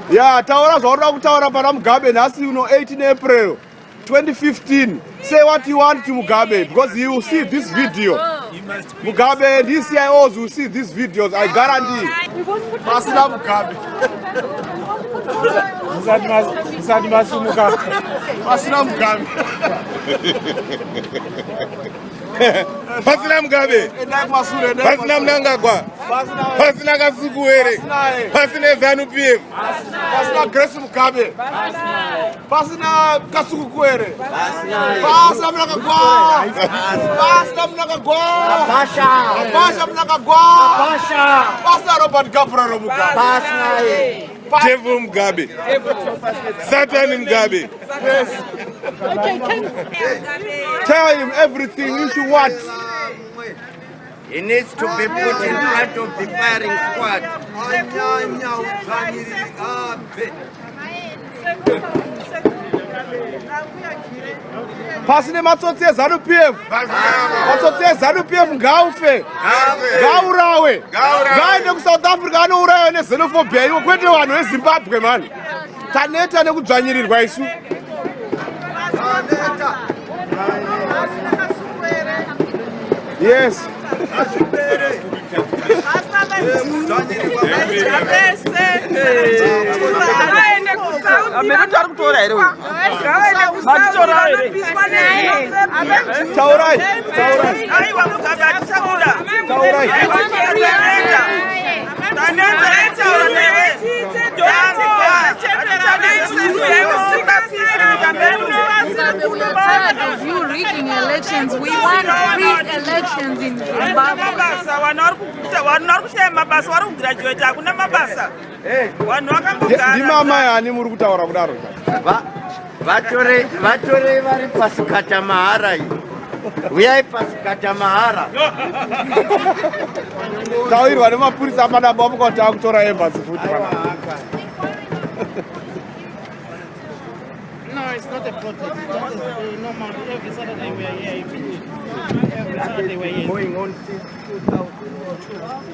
Yeah, taura zvauri kutaura pana Mugabe nhasi 18 April 2015. Say what you want to Mugabe, because he will see this video. Mugabe and his CIOs will see these videos, I guarantee. Pasina Mugabe. Pasina Mugabe. Pasina Mugabe. Pasina Mnangagwa. Pasina Kasukuwere. Pasina ZANU-PF. Pasina Grace Mugabe. Pasina Kasukuwere. Pasina Mnangagwa. Pasina Mnangagwa. Pasina Mnangagwa. Pasina Robert Gabriel Mugabe. Pasina Devil Mugabe. Satan Mugabe. Yes. Tell him everything you should want. He needs to be put in front of the firing squad. Pasine matsotsi eZANU-PF. Matsotsi eZANU-PF ngaufe. Ngaurawe. Ngaende kuSouth Africa anourayiwa neXenophobia iwo kwete vanhu veZimbabwe mani. Taneta nekudzvanyirirwa isu. Yes. We are tired of you rigging elections. We want free elections in Zimbabwe. Ndimama yani muri kutaura kudaro. Vatore vari pasikata mahara iyi. Uyai pasikata mahara. Tawirwa nemapurisa amadaba apokati akutora embassy futi. No, it's not a protest. It's just a normal. Every Saturday we are here. Every Saturday we are here. Going on since 2002.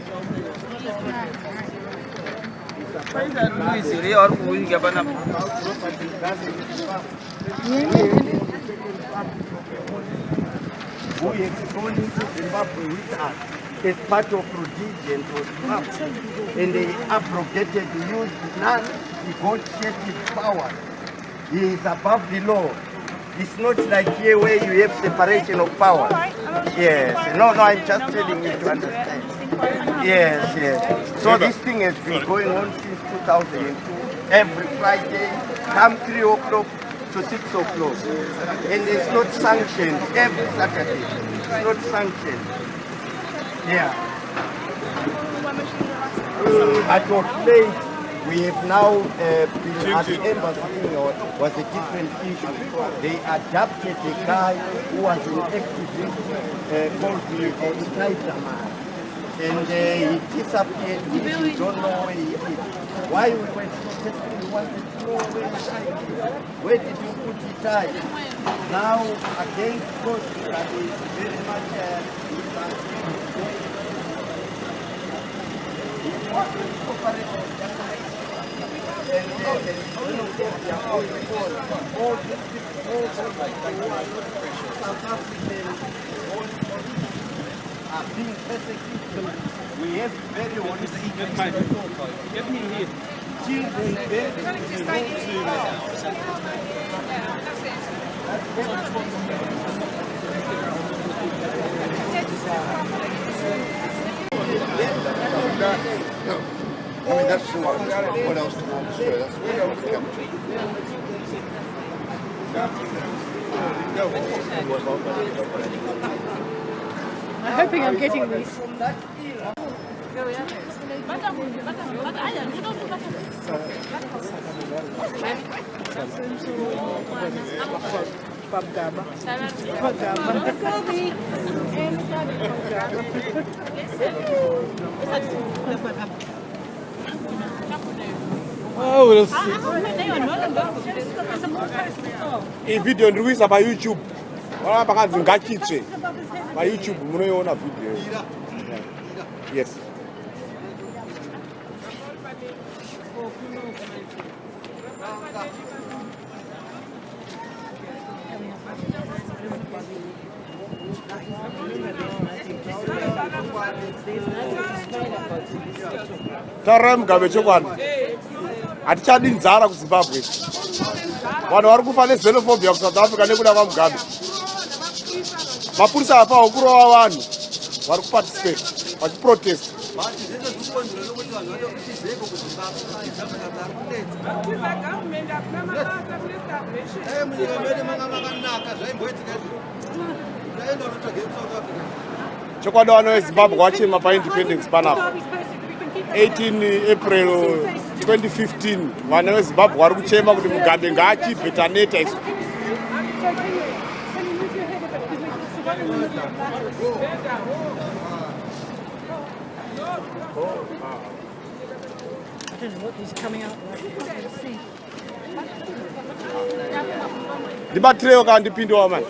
Who is going to Zimbabwe with us as part of Rhodesia or Zimbabwe, and they abrogated the use non-negotiated power. He is above the law. It's not like here where you have separation of power. Yes. No, I'm just telling you to understand. Yes. So this thing has been going on since 2002. Every Friday, come 3 o'clock to 6 o'clock. And it's not sanctioned every Saturday. It's not sanctioned. Yeah. At of late, we have now been at the embassy, was a different issue. They adopted a guy who was an activist called the Tapa. And he disappeared. We don't know where he is. Why we were protesting, we wanted to know where he is. Where did you put the tie? Now, again, because that is very are being persecuted. We have very holistic. Get me here. Children No. I mean, that's what else do you want to say? That's what else do you want to I'm hoping I'm getting this. Oh, we'll see. iyi video ndikuisa pa YouTube. Wala pakanzi ngachitsve pa YouTube munoiona video. Yes. Taura Mugabe chokwadi. Hatichadi nzara kuZimbabwe. Vanhu vari kufa nexenophobia kuSouth Africa nekuda kwaMugabe. Mapurisa afa kurova vanhu vari kuparticipate vachiprotest. Chokwadi vana veZimbabwe vachema paindependence panapa 18 April 2015 vana veZimbabwe vari kuchema kuti Mugabe ngaachibve taneta isu. Ndibatireo kana ndipindewo mani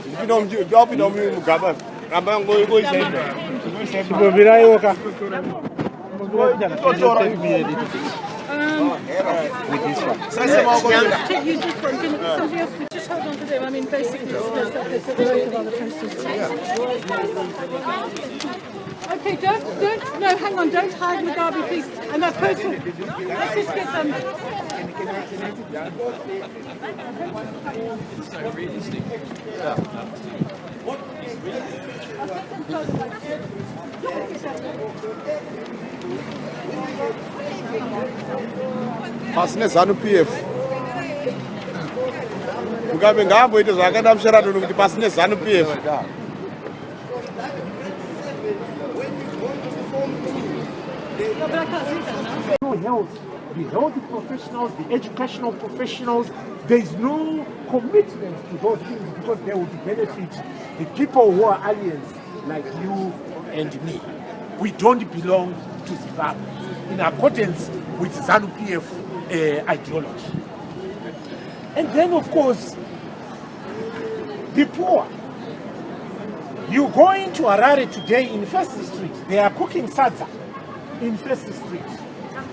ndapinda Mugabe ramba ngoisa Sibobirayoka. With this one. Somebody else could just hold on to them. I mean, basically, there's a load of other posters. Okay, no, hang on, don't hide Mugabe, please. And that person, let's just get them. pasine ZANU-PF. Mugabe ngaamboite zvakada muSheraton kuti pasine ZANU-PF. The health professionals, the educational professionals, there is no commitment to those things because they would benefit the people who are aliens like you and me. We don't belong to Zimbabwe in accordance with ZANU-PF ideology. And then, of course, the poor. You go into Harare today in First Street, they are cooking sadza in First Street.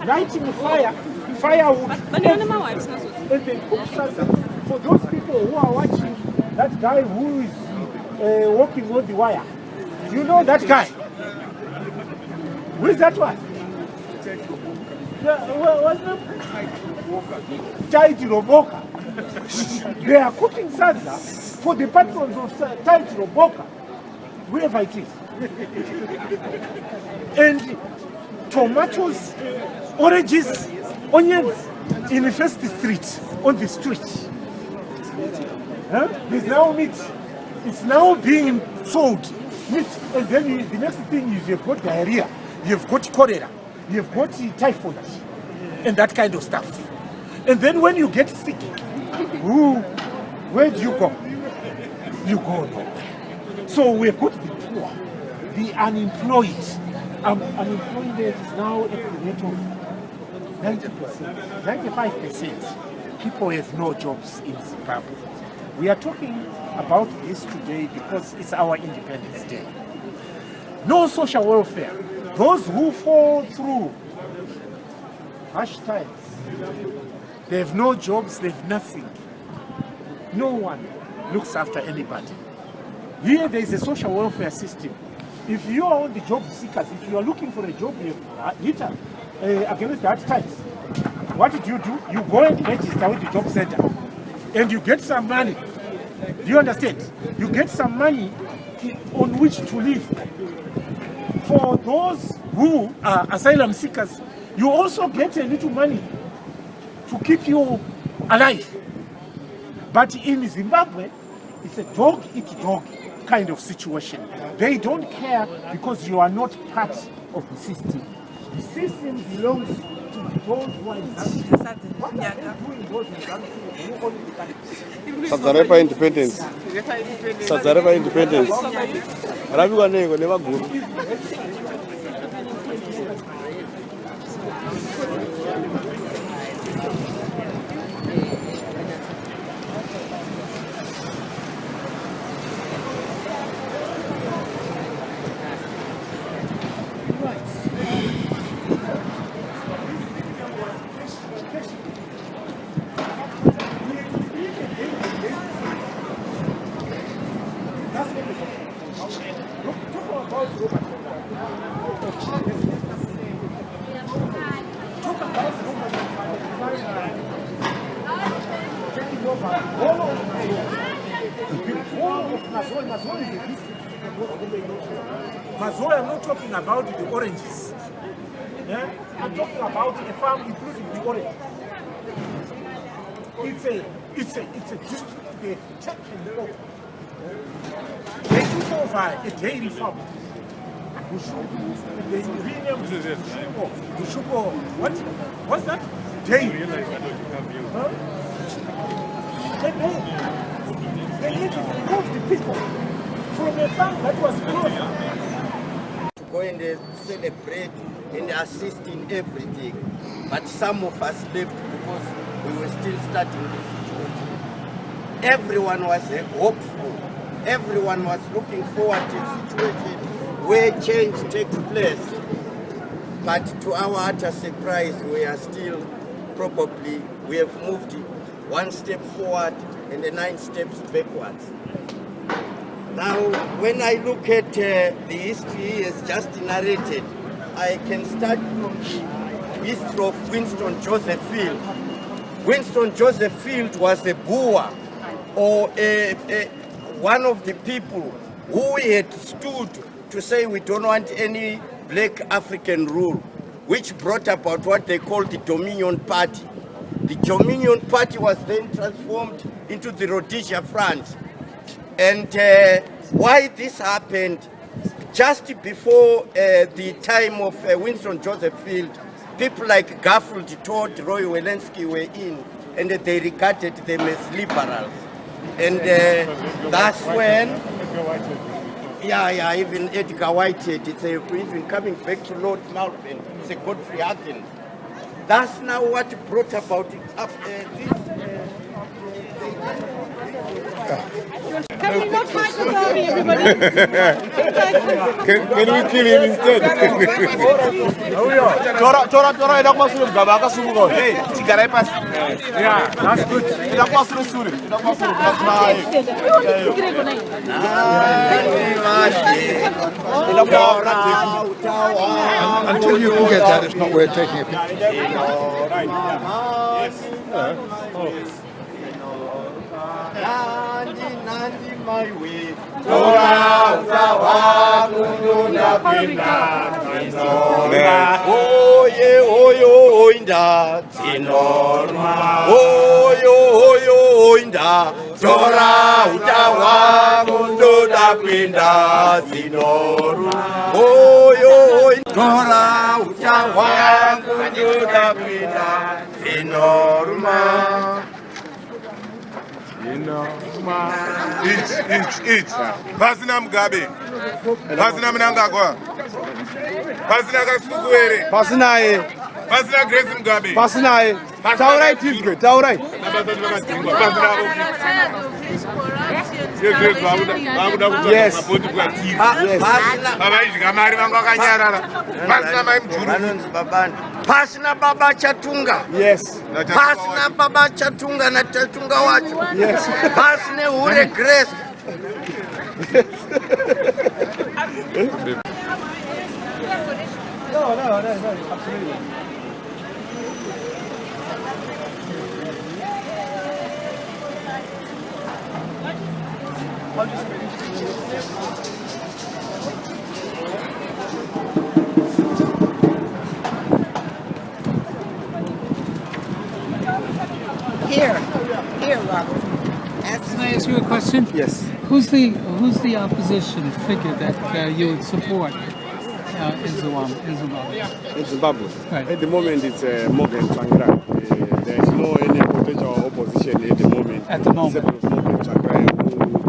Lighting firewood, and they cook sadza. For those people who are watching that guy who is walking on the wire, you know that guy? Who is that one? What's the Taiti Roboka. They are cooking sadza for the patrons of Taiti Roboka, wherever it is. And tomatoes, oranges, onions in the First Street, on the street. There's now meat. It's now being sold. Meat. And then the next thing is you've got diarrhea, you've got cholera, you've got typhoid, and that kind of stuff. And then when you get sick, where do you go? You go home. So we've got the poor, the unemployed. Unemployment is now at the rate of 90%, 95%. People have no jobs in Zimbabwe. We are talking about this today because it's our Independence Day. No social welfare. Those who fall through harsh times, they have no jobs, they have nothing. No one looks after anybody. Here there is a social welfare system. If you are on the job seekers, if you are looking for a job against hard times, what do? You go and register with the job center and you get some money. Do you understand? You get some money on which to live. For those who are asylum seekers, you also get a little money to keep you alive. But in Zimbabwe, it's a dog-eat-dog kind of situation. They don't care because you are not part of the system. The system belongs to those who are in Zambia. What are they doing those in Zambia? Sadzarepa independence. Sadzarepa independence. Rabiwa nego nevaguru. Mazoe, I'm not talking about the oranges. Yeah? I'm talking about a farm including the orange. It's a district they taken over. They took over a dairy farm. They renamed Bushuko. What's that? Dairy. Huh? They even removed the people from a farm that was closed. To go and celebrate and assist in everything. But some of us left because we were still starting the situation. Everyone was hopeful. Everyone was looking forward to a situation where change takes place. But to our utter surprise, we are still we have moved 1 step forward and 9 steps backwards. Now, when I look at the history he has just narrated, I can start from the history of Winston Joseph Field. Winston Joseph Field was a Boer, or one of the people who had stood to say we don't want any black African rule, which brought about what they called the Dominion Party. The Dominion Party was then transformed into the Rhodesia Front. And why this happened, just before the time of Winston Joseph Field, people like Garfield Todd, Roy Welensky were in, and they regarded them as liberals. And that's when, even Edgar Whitehead, it's even coming back to Lord Malvern, it's a Godfrey Hagen. That's now what brought about this. Can we not microphone everybody? Can we kill him instead? Tora, ida kwasulu Mugabe akasumuka. Hey, tigara ipasi. Yeah, that's good. Ida kwasulu suri. Ida kwasulu kwasulu. Until you can get that, it's not worth taking a picture. Nandi my way. Tora utawa kunduna pinda. Oye oyo oinda zinorma. Oyo oyo oinda. Tora utawa kunduna pinda zinorma. Oyo oinda. Tora utawa kunduna pinda zinorma. Each. Pasina Mugabe. Pasina Mnangagwa. Pasina Kasukuere. Pasinaye. Pasina Grace Mugabe. Pasinaye. Taurai tifke, taurai. We are tired of his corruption. Yes. Pasina Baba Chatunga. Yes. Pasina Baba Chatunga na Chatunga wacho. Yes. Pasina Hure Grace. No, absolutely. Here, Robert. Can I ask you a question? Yes. Who's the opposition figure that you would support in Zimbabwe? In Zimbabwe. Right. At the moment, it's Morgan Tsvangirai. There is no any potential opposition at the moment. At the moment. Except Morgan Tsvangirai, who